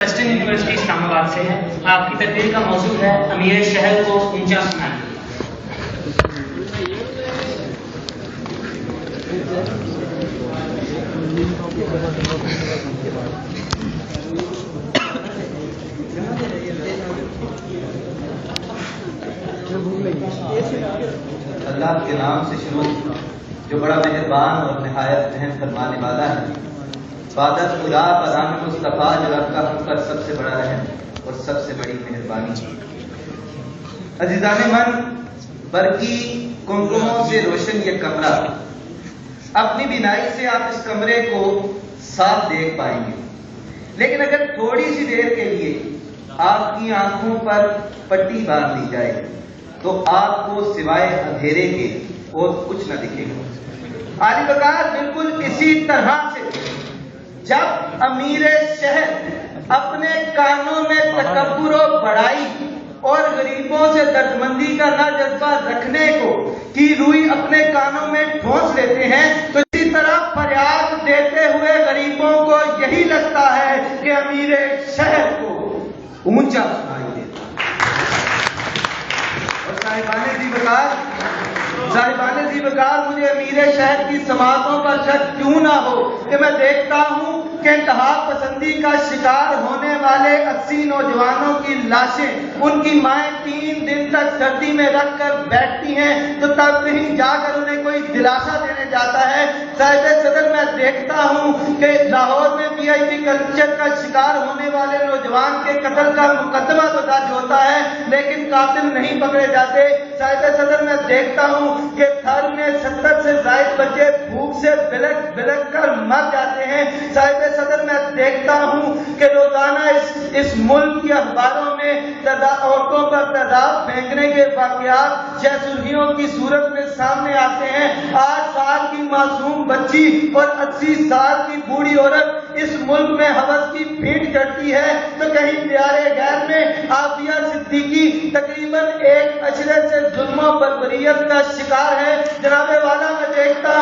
Western university Islamabad से है। आपकी तकरीर का मौजूद है अमीर शहर को ऊंचा सुनाना। अल्लाह के नाम से शुरू जो बड़ा मेहरबान और निहायत रहम फरमाने वाला है। इबादत खुदा पदान मुस्तफ़ा जो रब का हम पर सबसे बड़ा रहम और सबसे बड़ी मेहरबानी। अजीज़ान मन, बरकी कुमकुमों से रोशन ये कमरा, अपनी बिनाई से आप इस कमरे को साफ देख पाएंगे, लेकिन अगर थोड़ी सी देर के लिए आपकी आंखों पर पट्टी बांध दी जाए तो आपको सिवाय अंधेरे के और कुछ न दिखेगा। आली वकार बिल्कुल इसी तरह से जब अमीर शहर अपने कानों में तकब्बुर और बड़ाई और गरीबों से दर्दमंदी का ना जज्बा रखने को की रूई अपने कानों में ठोंस लेते हैं, तो इसी तरह फरियाद देते हुए गरीबों को यही लगता है कि अमीर शहर को ऊंचा सुनाई देता है। और साहिबाने जी बकार मुझे अमीर शहर की समातों पर शक क्यों ना हो कि मैं देखता हूं कि इंतहा पसंदी का शिकार होने वाले 80 नौजवानों की लाशें उनकी माएं 3 दिन तक सर्दी में रख कर बैठती हैं, तो तब कहीं जाकर उन्हें कोई दिलासा देने जाता है। साहिब सदर, मैं देखता हूं कि लाहौर में VIP कल्चर का शिकार होने वाले नौजवान के कत्ल का मुकदमा तो दर्ज होता है, लेकिन कातिल नहीं पकड़े जाते। साहिब सदर, मैं देखता हूं कि थर में 70 से ज्यादा बच्चे भूख से बिलक बिलक कर मर जाते हैं। साहिब सदर, मैं देखता हूं कि रोजाना इस मुल्क के अखबारों में औरतों पर तेजाब फेंकने के वाकयात या सुर्खियों की सूरत में सामने आते हैं। 8 साल की मासूम बच्ची और 80 साल की बूढ़ी औरत इस मुल्क में हवस की भीड़ चढ़ती है, तो कहीं प्यारे गैर में आफिया सिद्दीकी तकरीबन 1 अशरे से जुल्म बर्बरियत का शिकार है। जनाबे वाला मैं देखता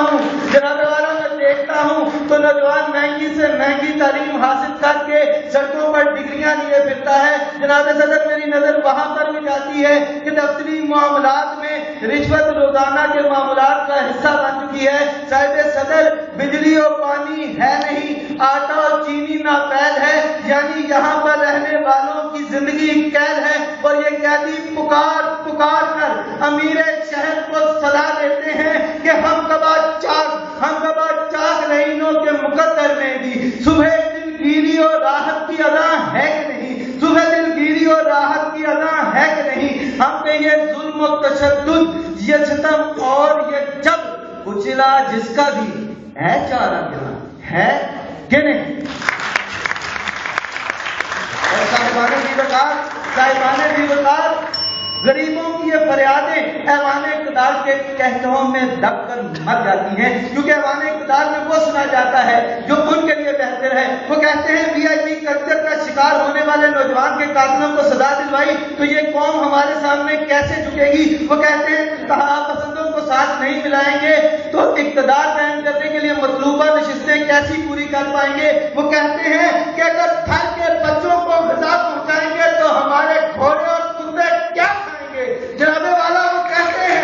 हूं तो नौजवान महंगी से महंगी तालीम हासिल करके सड़कों पर डिग्रियां लिए फिरता है। जनाब सदर, मेरी नजर वहां पर भी जाती है कि दफ्तरी मामलात में रिश्वत रोजाना के मामलात का हिस्सा बन चुकी है। साहिब सदर, बिजली और पानी है नहीं, आटा और चीनी नापैद है, यानी यहाँ पर रहने वालों की जिंदगी कैद है। और ये कैदी पुकार पुकार कर अमीर शहर को सलाह देते हैं कि हम कबा चाक रहीनों के मुकद्दर में भी सुबह दिलगीरी और राहत की अदा है कि नहीं, सुबह दिलगीरी और राहत की अदा है कि नहीं। हम पे ये जुल्म और तशद्दुद, ये सितम और ये जब कुचला जिसका भी है चारा गिरा है कि नहीं। और साहिबाने भी बकार गरीबों की ये फरियादें ऐवान इक़्तिदार के कहकहों में दब कर मर जाती हैं, क्योंकि ऐवान इक़्तिदार में वो सुना जाता है जो उनके लिए बेहतर है। वो कहते हैं VIP कल्चर का शिकार होने वाले नौजवान के कातिलों को सजा दिलवाई तो ये कौम हमारे सामने कैसे झुकेगी। वो कहते हैं इंतहा पसंदों को साथ नहीं मिलाएंगे तो इक़्तिदार कायम करने के लिए मतलूबा नशिस्तें कैसी पूरी कर पाएंगे। वो कहते हैं कि अगर थर के बच्चों को ग़िज़ा पहुंचाएंगे तो हमारे घोड़े और कुत्ते क्या खाएंगे। जनाबे वाला वो कहते हैं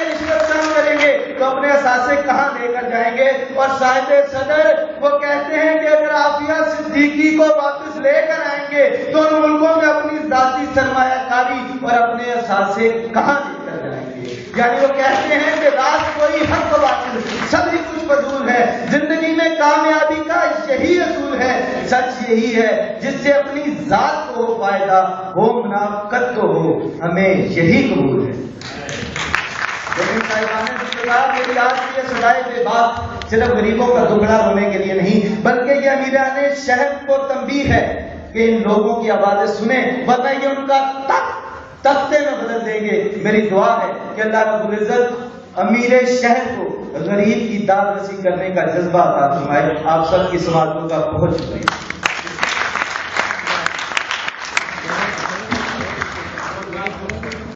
रिश्वत कम करेंगे तो अपने असासे कहां लेकर जाएंगे। और साहिब सदर, वो कहते हैं कि अगर आफिया सिद्दीकी को वापस लेकर आएंगे तो उन मुल्कों में अपनी जाती सरमायाकारी और अपने असासे कहां लेकर जाएंगे। यानी वो कहते हैं कि रात कोई हक व बातिल सभी कुछ फजूल है, जिंदगी में कामयाबी का यही असूल है, सच यही है जिससे अपनी जात को फायदा हो मुनाफकत तो हो, हमें यही कबूल है। लेकिन साहिबाने मेरी आज की ये सदाए बेबाक सिर्फ गरीबों का दुखड़ा होने के लिए नहीं, बल्कि ये अमीराने शहर को तंबीह है कि इन लोगों की आवाजें सुने, वरना ये उनका तख्ते में बदल देंगे। मेरी दुआ है कि अल्लाह रब्बुल इज्जत अमीर शहर को गरीब की दाद रसी करने का जज्बा अता फरमाए। आप सबकी समातों का बहुत शुक्रिया।